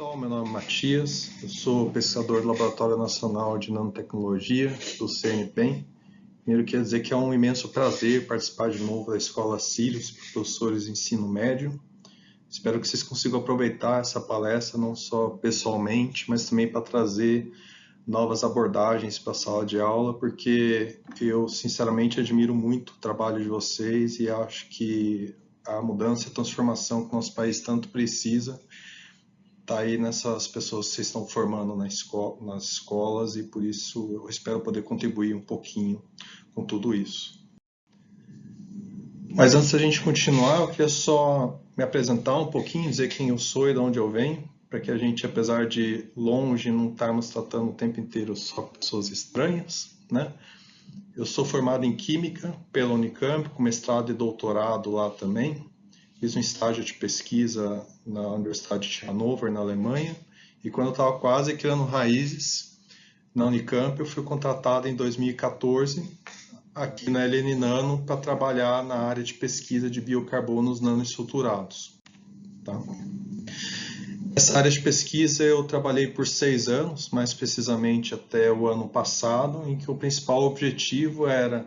pessoal, meu nome é Matias, eu sou pesquisador do Laboratório Nacional de Nanotecnologia do CNPEM. Primeiro quero dizer que é um imenso prazer participar de novo da Escola Sirius para professores de ensino médio. Espero que vocês consigam aproveitar essa palestra não só pessoalmente, mas também para trazer novas abordagens para a sala de aula, porque eu sinceramente admiro muito o trabalho de vocês e acho que a mudança e a transformação que o nosso país tanto precisa está aí nessas pessoas que vocês estão formando nas escolas, e por isso eu espero poder contribuir um pouquinho com tudo isso. Mas antes da gente continuar, eu queria só me apresentar um pouquinho, dizer quem eu sou e de onde eu venho, para que a gente, apesar de longe, não estarmos tratando o tempo inteiro só pessoas estranhas, né? Eu sou formado em Química pela Unicamp, com mestrado e doutorado lá também. Fiz um estágio de pesquisa na Universidade de Hannover, na Alemanha, e quando eu estava quase criando raízes na Unicamp, eu fui contratado em 2014 aqui na LN Nano para trabalhar na área de pesquisa de biocarbonos nanoestruturados. Tá? Essa área de pesquisa eu trabalhei por 6 anos, mais precisamente até o ano passado, em que o principal objetivo era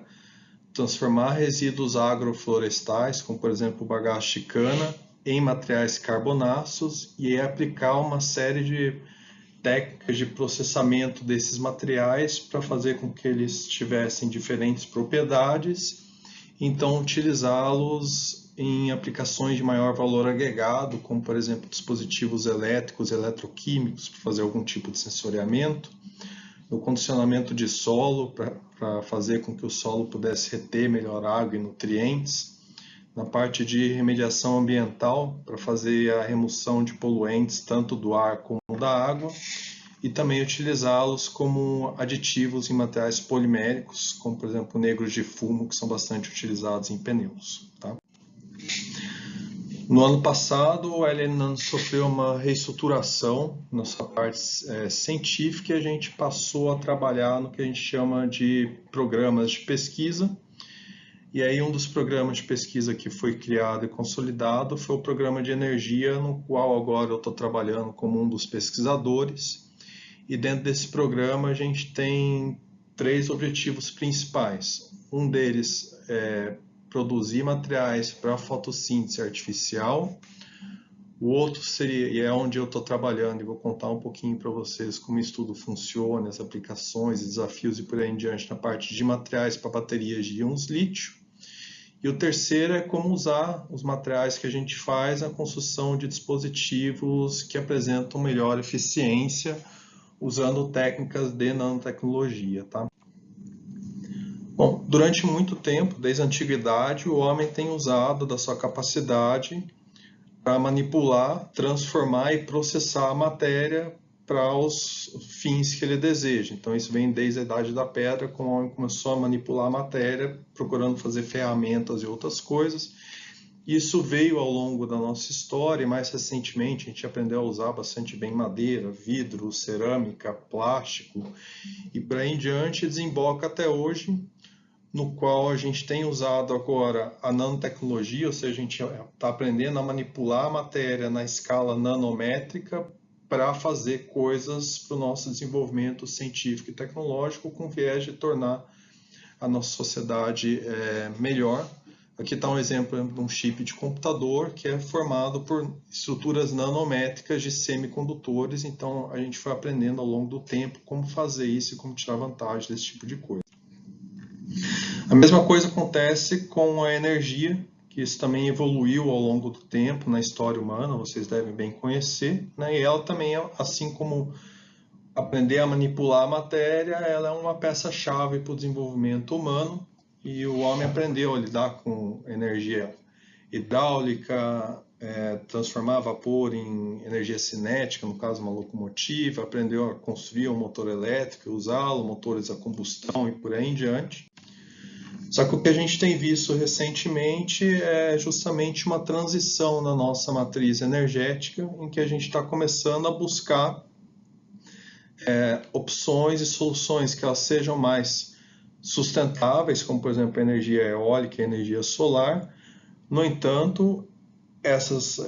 transformar resíduos agroflorestais, como por exemplo o bagaço de cana, em materiais carbonáceos e aplicar uma série de técnicas de processamento desses materiais para fazer com que eles tivessem diferentes propriedades, então utilizá-los em aplicações de maior valor agregado, como por exemplo dispositivos elétricos, eletroquímicos, para fazer algum tipo de sensoriamento, no condicionamento de solo, para fazer com que o solo pudesse reter melhor água e nutrientes, na parte de remediação ambiental, para fazer a remoção de poluentes tanto do ar como da água, e também utilizá-los como aditivos em materiais poliméricos, como por exemplo negros de fumo, que são bastante utilizados em pneus. Tá? No ano passado, o LN Nano sofreu uma reestruturação na sua parte científica e a gente passou a trabalhar no que a gente chama de programas de pesquisa. E aí um dos programas de pesquisa que foi criado e consolidado foi o programa de energia, no qual agora eu estou trabalhando como um dos pesquisadores. E dentro desse programa a gente tem 3 objetivos principais. Um deles é produzir materiais para fotossíntese artificial. O outro seria, e é onde eu estou trabalhando, e vou contar um pouquinho para vocês como o estudo funciona, as aplicações, desafios e por aí em diante na parte de materiais para baterias de íons lítio. E o terceiro é como usar os materiais que a gente faz na construção de dispositivos que apresentam melhor eficiência usando técnicas de nanotecnologia. Tá? Bom, durante muito tempo, desde a antiguidade, o homem tem usado da sua capacidade para manipular, transformar e processar a matéria para os fins que ele deseja. Então isso vem desde a Idade da Pedra, quando o homem começou a manipular a matéria, procurando fazer ferramentas e outras coisas. Isso veio ao longo da nossa história e mais recentemente a gente aprendeu a usar bastante bem madeira, vidro, cerâmica, plástico e por aí em diante desemboca até hoje, no qual a gente tem usado agora a nanotecnologia, ou seja, a gente está aprendendo a manipular a matéria na escala nanométrica para fazer coisas para o nosso desenvolvimento científico e tecnológico com viés de tornar a nossa sociedade melhor. Aqui está um exemplo de um chip de computador que é formado por estruturas nanométricas de semicondutores, então a gente foi aprendendo ao longo do tempo como fazer isso e como tirar vantagem desse tipo de coisa. A mesma coisa acontece com a energia, que isso também evoluiu ao longo do tempo na história humana, vocês devem bem conhecer, né? E ela também, assim como aprender a manipular a matéria, ela é uma peça-chave para o desenvolvimento humano, e o homem aprendeu a lidar com energia hidráulica, transformar vapor em energia cinética, no caso uma locomotiva, aprendeu a construir um motor elétrico, usá-lo, motores a combustão e por aí em diante. Só que o que a gente tem visto recentemente é justamente uma transição na nossa matriz energética, em que a gente está começando a buscar opções e soluções que elas sejam mais sustentáveis, como por exemplo a energia eólica e a energia solar. No entanto, essas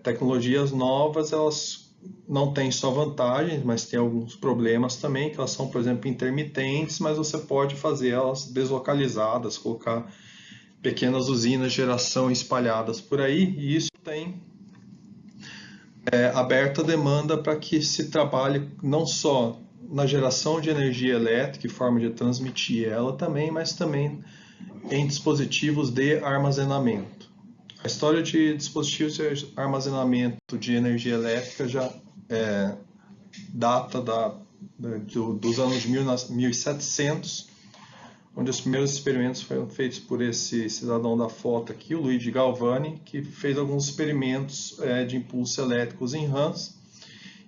tecnologias novas elas não tem só vantagens, mas tem alguns problemas também, que elas são, por exemplo, intermitentes, mas você pode fazer elas deslocalizadas, colocar pequenas usinas de geração espalhadas por aí, e isso tem aberta a demanda para que se trabalhe não só na geração de energia elétrica e forma de transmitir ela também, mas também em dispositivos de armazenamento. A história de dispositivos de armazenamento de energia elétrica já data dos anos 1700, onde os primeiros experimentos foram feitos por esse cidadão da foto aqui, o Luigi Galvani, que fez alguns experimentos de impulsos elétricos em rãs.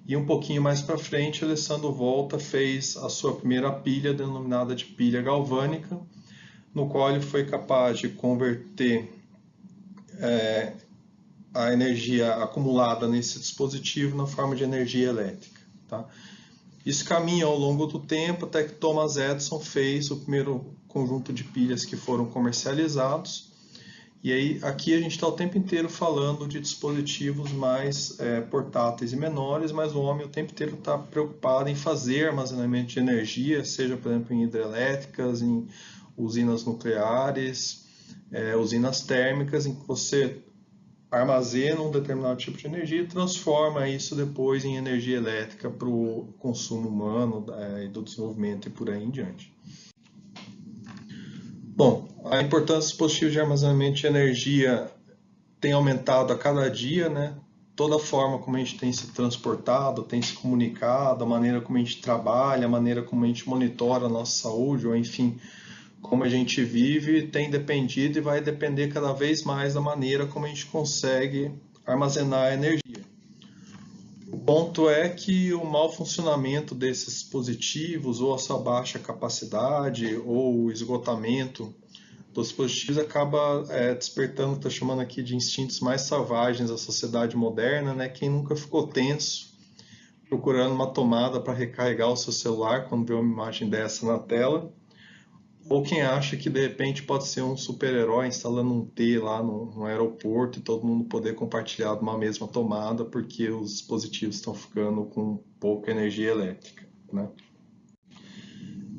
E um pouquinho mais para frente, Alessandro Volta fez a sua primeira pilha, denominada de pilha galvânica, no qual ele foi capaz de converter a energia acumulada nesse dispositivo na forma de energia elétrica. Tá? Isso caminha ao longo do tempo até que Thomas Edison fez o primeiro conjunto de pilhas que foram comercializados. E aí aqui a gente está o tempo inteiro falando de dispositivos mais portáteis e menores, mas o homem o tempo inteiro está preocupado em fazer armazenamento de energia, seja, por exemplo, em hidrelétricas, em usinas nucleares, usinas térmicas, em que você armazena um determinado tipo de energia e transforma isso depois em energia elétrica para o consumo humano e do desenvolvimento e por aí em diante. Bom, a importância dos dispositivos de armazenamento de energia tem aumentado a cada dia, né? Toda a forma como a gente tem se transportado, tem se comunicado, a maneira como a gente trabalha, a maneira como a gente monitora a nossa saúde, ou enfim, como a gente vive, tem dependido e vai depender cada vez mais da maneira como a gente consegue armazenar energia. O ponto é que o mau funcionamento desses dispositivos, ou a sua baixa capacidade, ou o esgotamento dos dispositivos acaba despertando o que está chamando aqui de instintos mais selvagens da sociedade moderna, né? Quem nunca ficou tenso procurando uma tomada para recarregar o seu celular quando vê uma imagem dessa na tela, ou quem acha que de repente pode ser um super-herói instalando um T lá no aeroporto e todo mundo poder compartilhar de uma mesma tomada porque os dispositivos estão ficando com pouca energia elétrica, né?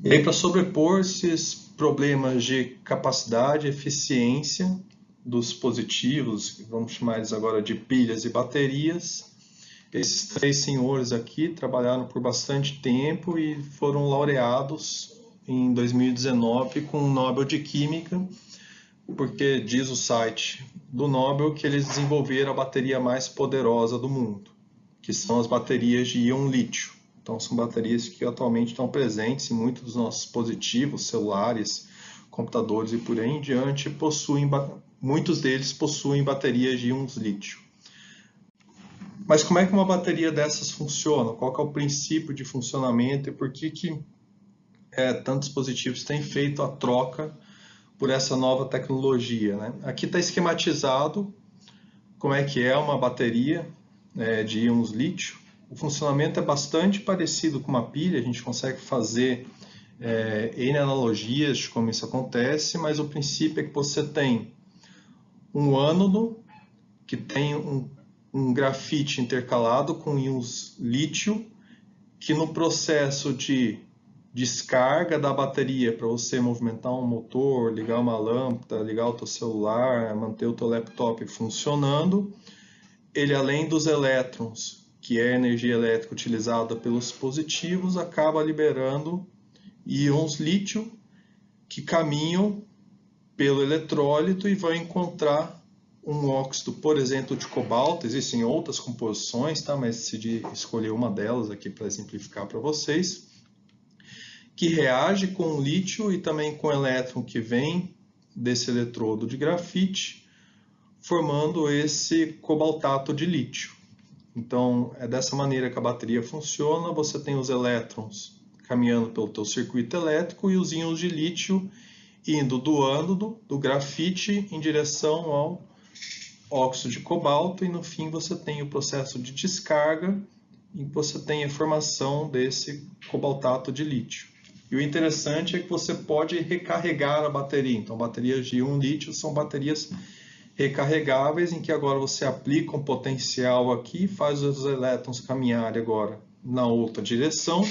E aí, para sobrepor esses problemas de capacidade e eficiência dos dispositivos, vamos chamar eles agora de pilhas e baterias, esses três senhores aqui trabalharam por bastante tempo e foram laureados em 2019 com o Nobel de Química, porque diz o site do Nobel que eles desenvolveram a bateria mais poderosa do mundo, que são as baterias de íon lítio. Então são baterias que atualmente estão presentes em muitos dos nossos dispositivos, celulares, computadores e por aí em diante, muitos deles possuem baterias de íons lítio. Mas como é que uma bateria dessas funciona? Qual que é o princípio de funcionamento e por que tantos dispositivos têm feito a troca por essa nova tecnologia, né? Aqui está esquematizado como é que é uma bateria de íons lítio. O funcionamento é bastante parecido com uma pilha, a gente consegue fazer N analogias de como isso acontece, mas o princípio é que você tem um ânodo que tem um grafite intercalado com íons lítio, que no processo de descarga da bateria para você movimentar um motor, ligar uma lâmpada, ligar o teu celular, manter o teu laptop funcionando, ele além dos elétrons, que é a energia elétrica utilizada pelos dispositivos, acaba liberando íons lítio que caminham pelo eletrólito e vão encontrar um óxido, por exemplo, de cobalto. Existem outras composições, tá? Mas decidi escolher uma delas aqui para exemplificar para vocês, que reage com o lítio e também com o elétron que vem desse eletrodo de grafite, formando esse cobaltato de lítio. Então, é dessa maneira que a bateria funciona. Você tem os elétrons caminhando pelo teu circuito elétrico e os íons de lítio indo do ânodo, do grafite, em direção ao óxido de cobalto, e no fim você tem o processo de descarga e você tem a formação desse cobaltato de lítio. E o interessante é que você pode recarregar a bateria. Então, baterias de íon lítio são baterias recarregáveis, em que agora você aplica um potencial aqui, faz os elétrons caminharem agora na outra direção.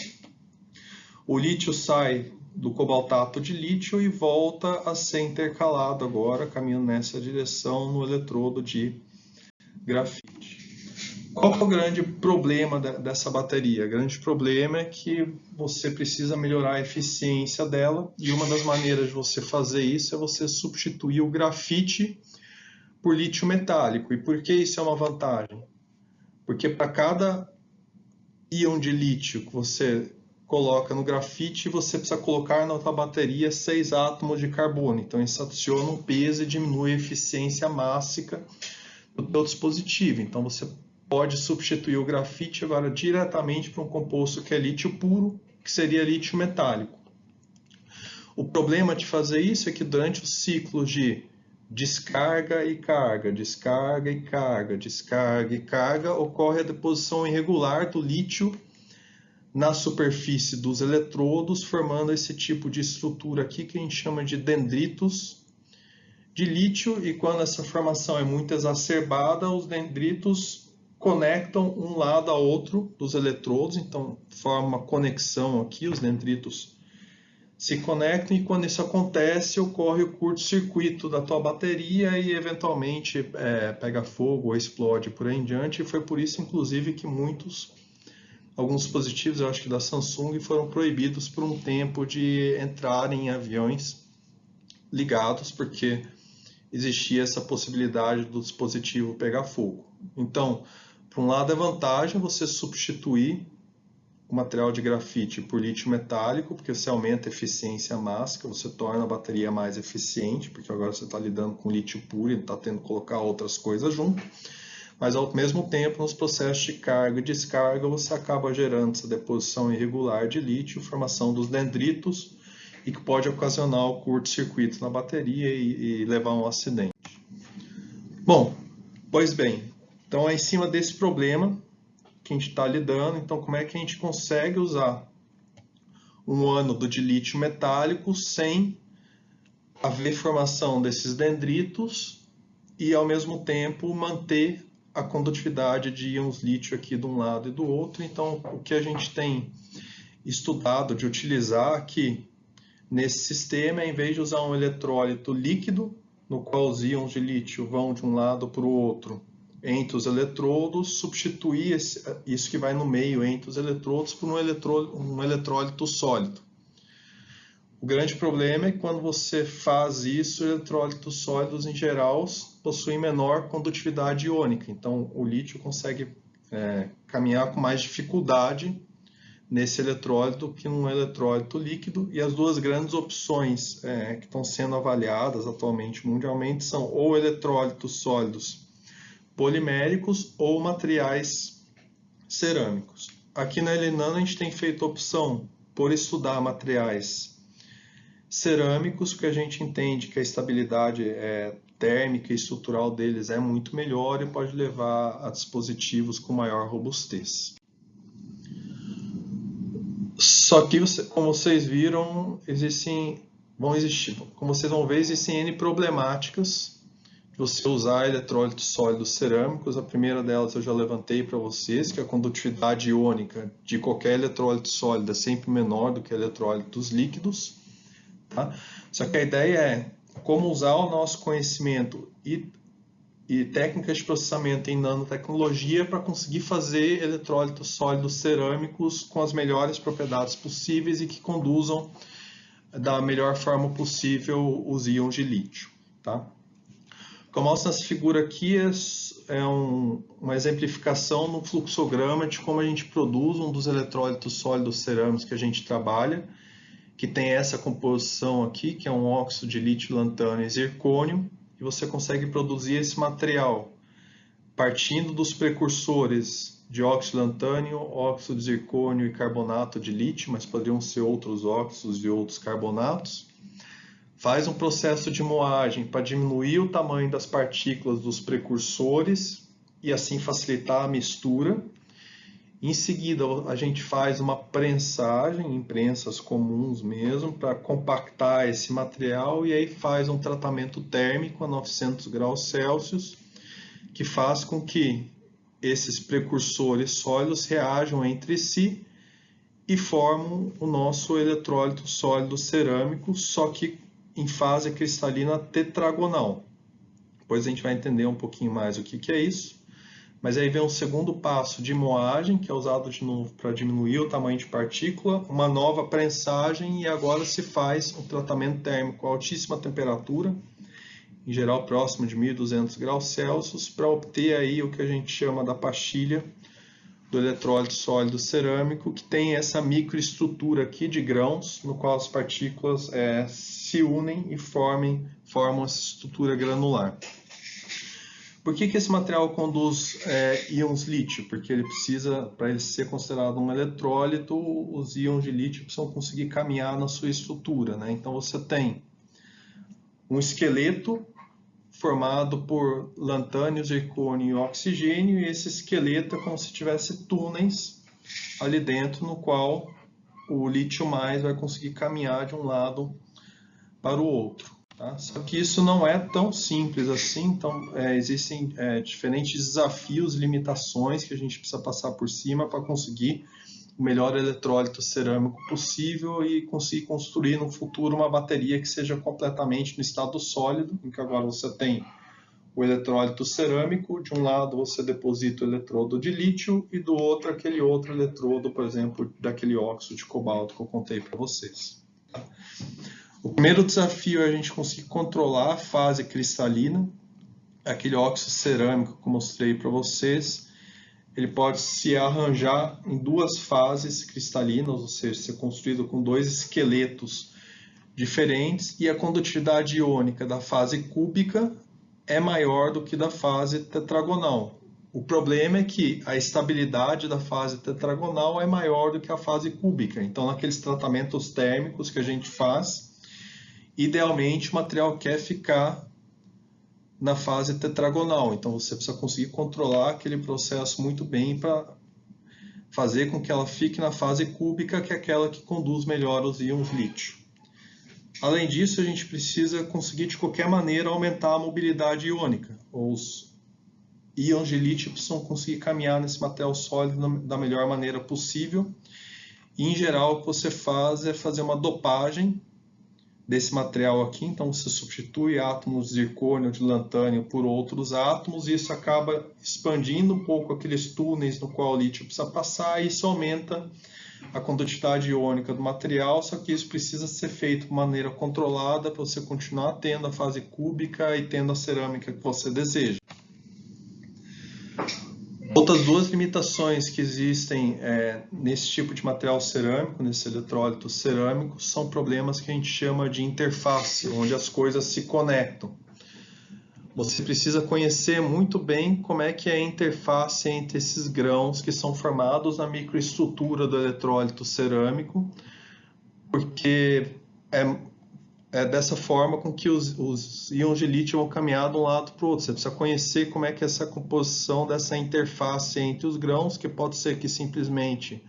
O lítio sai do cobaltato de lítio e volta a ser intercalado agora, caminhando nessa direção no eletrodo de grafite. Qual é o grande problema dessa bateria? O grande problema é que você precisa melhorar a eficiência dela, e uma das maneiras de você fazer isso é você substituir o grafite por lítio metálico. E por que isso é uma vantagem? Porque para cada íon de lítio que você coloca no grafite, você precisa colocar na outra bateria 6 átomos de carbono. Então isso adiciona um peso e diminui a eficiência mássica do teu dispositivo. Então você pode substituir o grafite agora diretamente para um composto que é lítio puro, que seria lítio metálico. O problema de fazer isso é que durante o ciclo de descarga e carga, descarga e carga, descarga e carga, ocorre a deposição irregular do lítio na superfície dos eletrodos, formando esse tipo de estrutura aqui que a gente chama de dendritos de lítio, e quando essa formação é muito exacerbada, os dendritos conectam um lado a outro dos eletrodos, então forma uma conexão aqui, os dendritos se conectam, e quando isso acontece, ocorre o curto-circuito da tua bateria e eventualmente pega fogo ou explode por aí em diante. E foi por isso, inclusive, que alguns dispositivos, eu acho que da Samsung, foram proibidos por um tempo de entrarem em aviões ligados, porque existia essa possibilidade do dispositivo pegar fogo. Então, por um lado é vantagem você substituir o material de grafite por lítio metálico, porque você aumenta a eficiência máxima, você torna a bateria mais eficiente, porque agora você está lidando com lítio puro e não está tendo que colocar outras coisas junto. Mas ao mesmo tempo, nos processos de carga e descarga, você acaba gerando essa deposição irregular de lítio, formação dos dendritos, e que pode ocasionar o curto-circuito na bateria e levar a um acidente. Bom, pois bem, então é em cima desse problema que a gente está lidando. Então, como é que a gente consegue usar um ânodo de lítio metálico sem haver formação desses dendritos e, ao mesmo tempo, manter a condutividade de íons lítio aqui de um lado e do outro? Então, o que a gente tem estudado de utilizar aqui nesse sistema, em vez de usar um eletrólito líquido, no qual os íons de lítio vão de um lado para o outro entre os eletrodos, substituir isso que vai no meio entre os eletrodos por um eletrólito sólido. O grande problema é que quando você faz isso, eletrólitos sólidos em geral possuem menor condutividade iônica, então o lítio consegue caminhar com mais dificuldade nesse eletrólito que num eletrólito líquido, e as duas grandes opções que estão sendo avaliadas atualmente mundialmente são ou eletrólitos sólidos poliméricos ou materiais cerâmicos. Aqui na Elinano a gente tem feito a opção por estudar materiais cerâmicos, porque a gente entende que a estabilidade térmica e estrutural deles é muito melhor e pode levar a dispositivos com maior robustez. Só que, como vocês viram, como vocês vão ver, existem N problemáticas de você usar eletrólitos sólidos cerâmicos. A primeira delas eu já levantei para vocês, que a condutividade iônica de qualquer eletrólito sólido é sempre menor do que eletrólitos líquidos. Tá? Só que a ideia é como usar o nosso conhecimento e técnicas de processamento em nanotecnologia para conseguir fazer eletrólitos sólidos cerâmicos com as melhores propriedades possíveis e que conduzam da melhor forma possível os íons de lítio. Tá? O que eu mostro nessa figura aqui é uma exemplificação no fluxograma de como a gente produz um dos eletrólitos sólidos cerâmicos que a gente trabalha, que tem essa composição aqui, que é um óxido de lítio, lantânio e zircônio, e você consegue produzir esse material partindo dos precursores de óxido de lantânio, óxido de zircônio e carbonato de lítio, mas poderiam ser outros óxidos e outros carbonatos. Faz um processo de moagem para diminuir o tamanho das partículas dos precursores e assim facilitar a mistura. Em seguida, a gente faz uma prensagem, em prensas comuns mesmo, para compactar esse material e aí faz um tratamento térmico a 900 graus Celsius, que faz com que esses precursores sólidos reajam entre si e formam o nosso eletrólito sólido cerâmico, só que em fase cristalina tetragonal. Depois a gente vai entender um pouquinho mais o que é isso. Mas aí vem um segundo passo de moagem, que é usado de novo para diminuir o tamanho de partícula, uma nova prensagem e agora se faz um tratamento térmico a altíssima temperatura, em geral próximo de 1200 graus Celsius, para obter aí o que a gente chama da pastilha do eletrólito sólido cerâmico, que tem essa microestrutura aqui de grãos, no qual as partículas se unem e formam essa estrutura granular. Por que esse material conduz íons lítio? Porque ele precisa, para ele ser considerado um eletrólito, os íons de lítio precisam conseguir caminhar na sua estrutura, né? Então você tem um esqueleto formado por lantânio, zircônio e oxigênio, e esse esqueleto é como se tivesse túneis ali dentro, no qual o lítio mais vai conseguir caminhar de um lado para o outro. Tá? Só que isso não é tão simples assim, então existem diferentes desafios e limitações que a gente precisa passar por cima para conseguir o melhor eletrólito cerâmico possível e conseguir construir no futuro uma bateria que seja completamente no estado sólido, em que agora você tem o eletrólito cerâmico, de um lado você deposita o eletrodo de lítio e do outro aquele outro eletrodo, por exemplo, daquele óxido de cobalto que eu contei para vocês. Tá? O primeiro desafio é a gente conseguir controlar a fase cristalina, aquele óxido cerâmico que eu mostrei para vocês. Ele pode se arranjar em duas fases cristalinas, ou seja, ser construído com dois esqueletos diferentes, e a condutividade iônica da fase cúbica é maior do que da fase tetragonal. O problema é que a estabilidade da fase tetragonal é maior do que a fase cúbica. Então, naqueles tratamentos térmicos que a gente faz, idealmente o material quer ficar na fase tetragonal. Então você precisa conseguir controlar aquele processo muito bem para fazer com que ela fique na fase cúbica, que é aquela que conduz melhor os íons lítio. Além disso, a gente precisa conseguir de qualquer maneira aumentar a mobilidade iônica. Os íons de lítio precisam conseguir caminhar nesse material sólido da melhor maneira possível. E, em geral, o que você faz é fazer uma dopagem desse material aqui, então você substitui átomos de zircônio, de lantânio por outros átomos, e isso acaba expandindo um pouco aqueles túneis no qual o lítio precisa passar, e isso aumenta a condutividade iônica do material, só que isso precisa ser feito de maneira controlada para você continuar tendo a fase cúbica e tendo a cerâmica que você deseja. Outras duas limitações que existem nesse tipo de material cerâmico, nesse eletrólito cerâmico, são problemas que a gente chama de interface, onde as coisas se conectam. Você precisa conhecer muito bem como é que é a interface entre esses grãos que são formados na microestrutura do eletrólito cerâmico, porque é dessa forma com que os íons de lítio vão caminhar de um lado para o outro. Você precisa conhecer como é que é essa composição dessa interface entre os grãos, que pode ser que simplesmente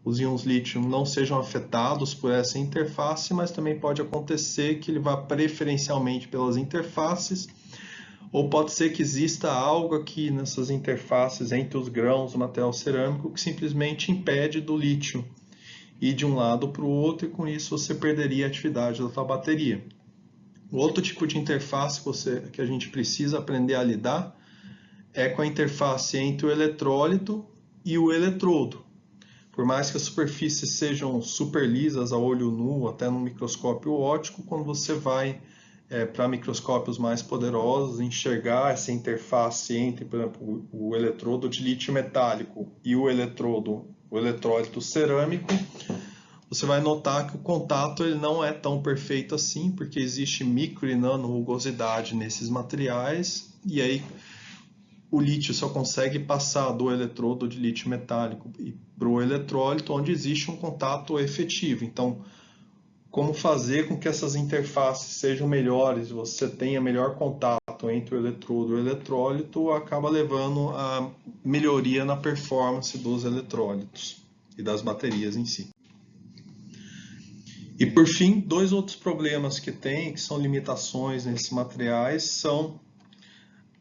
os íons lítio não sejam afetados por essa interface, mas também pode acontecer que ele vá preferencialmente pelas interfaces, ou pode ser que exista algo aqui nessas interfaces entre os grãos do material cerâmico que simplesmente impede do lítio ir de um lado para o outro, e com isso você perderia a atividade da sua bateria. O outro tipo de interface que a gente precisa aprender a lidar é com a interface entre o eletrólito e o eletrodo. Por mais que as superfícies sejam super lisas a olho nu, até no microscópio óptico, quando você vai para microscópios mais poderosos, enxergar essa interface entre, por exemplo, o eletrodo de lítio metálico e o eletrólito cerâmico, você vai notar que o contato ele não é tão perfeito assim, porque existe micro e nano rugosidade nesses materiais, e aí o lítio só consegue passar do eletrodo de lítio metálico para o eletrólito, onde existe um contato efetivo. Então, como fazer com que essas interfaces sejam melhores, você tenha melhor contato contato entre o eletrodo e o eletrólito acaba levando a melhoria na performance dos eletrólitos e das baterias em si. E por fim, dois outros problemas que tem, que são limitações nesses materiais, são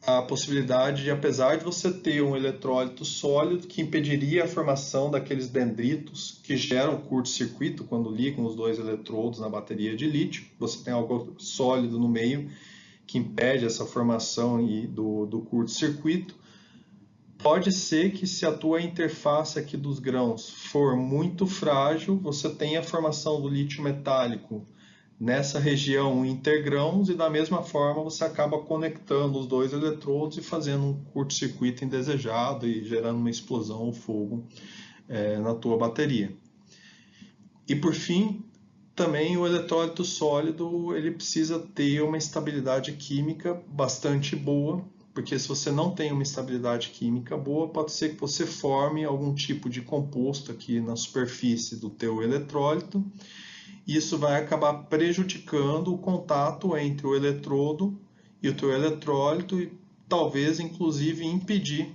a possibilidade de, apesar de você ter um eletrólito sólido que impediria a formação daqueles dendritos que geram curto-circuito quando ligam os dois eletrodos na bateria de lítio, você tem algo sólido no meio que impede essa formação do curto-circuito. Pode ser que, se a tua interface aqui dos grãos for muito frágil, você tenha a formação do lítio metálico nessa região intergrãos e da mesma forma você acaba conectando os dois eletrodos e fazendo um curto-circuito indesejado e gerando uma explosão ou fogo na tua bateria. E por fim, também o eletrólito sólido ele precisa ter uma estabilidade química bastante boa, porque se você não tem uma estabilidade química boa, pode ser que você forme algum tipo de composto aqui na superfície do teu eletrólito. Isso vai acabar prejudicando o contato entre o eletrodo e o teu eletrólito e talvez, inclusive, impedir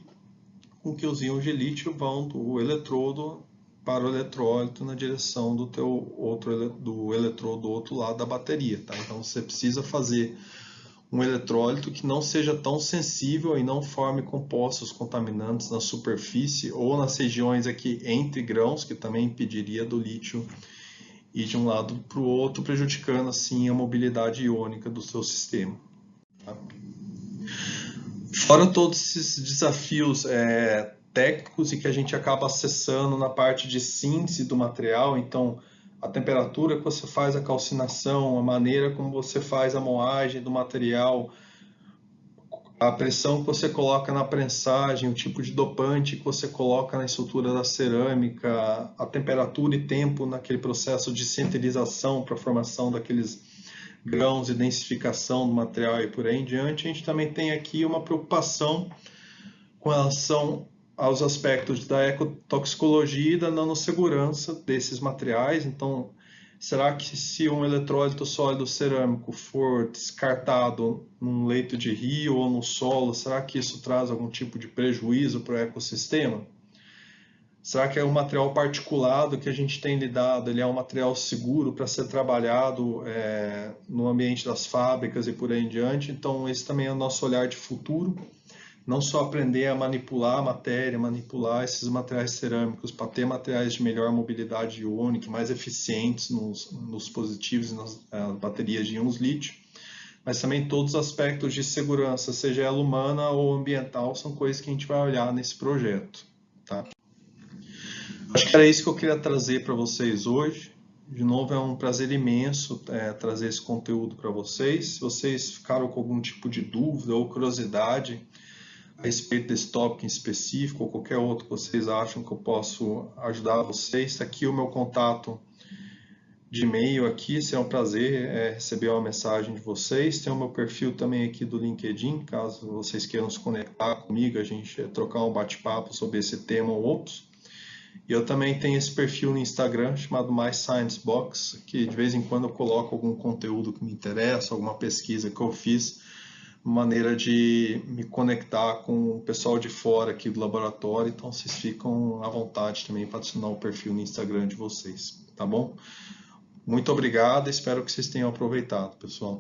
com que os íons de lítio vão do eletrodo para o eletrólito na direção do eletrodo do outro lado da bateria. Tá? Então, você precisa fazer um eletrólito que não seja tão sensível e não forme compostos contaminantes na superfície ou nas regiões aqui entre grãos, que também impediria do lítio ir de um lado para o outro, prejudicando assim a mobilidade iônica do seu sistema. Tá? Fora todos esses desafios técnicos e que a gente acaba acessando na parte de síntese do material, então a temperatura que você faz a calcinação, a maneira como você faz a moagem do material, a pressão que você coloca na prensagem, o tipo de dopante que você coloca na estrutura da cerâmica, a temperatura e tempo naquele processo de sinterização para a formação daqueles grãos e densificação do material e por aí em diante, a gente também tem aqui uma preocupação com relação aos aspectos da ecotoxicologia e da nanossegurança desses materiais. Então, será que se um eletrólito sólido cerâmico for descartado num leito de rio ou no solo, será que isso traz algum tipo de prejuízo para o ecossistema? Será que é um material particulado que a gente tem lidado, ele é um material seguro para ser trabalhado no ambiente das fábricas e por aí em diante? Então, esse também é o nosso olhar de futuro. Não só aprender a manipular a matéria, manipular esses materiais cerâmicos para ter materiais de melhor mobilidade iônica, mais eficientes nos positivos e nas baterias de íons lítio, mas também todos os aspectos de segurança, seja ela humana ou ambiental, são coisas que a gente vai olhar nesse projeto. Tá? Acho que era isso que eu queria trazer para vocês hoje. De novo, é um prazer imenso trazer esse conteúdo para vocês. Se vocês ficaram com algum tipo de dúvida ou curiosidade a respeito desse tópico em específico ou qualquer outro que vocês acham que eu posso ajudar vocês, está aqui o meu contato de e-mail aqui, será um prazer receber uma mensagem de vocês. Tem o meu perfil também aqui do LinkedIn, caso vocês queiram se conectar comigo, a gente trocar um bate-papo sobre esse tema ou outros. E eu também tenho esse perfil no Instagram chamado MyScienceBox, que de vez em quando eu coloco algum conteúdo que me interessa, alguma pesquisa que eu fiz, maneira de me conectar com o pessoal de fora aqui do laboratório, então vocês ficam à vontade também para adicionar o perfil no Instagram de vocês, tá bom? Muito obrigado, espero que vocês tenham aproveitado, pessoal.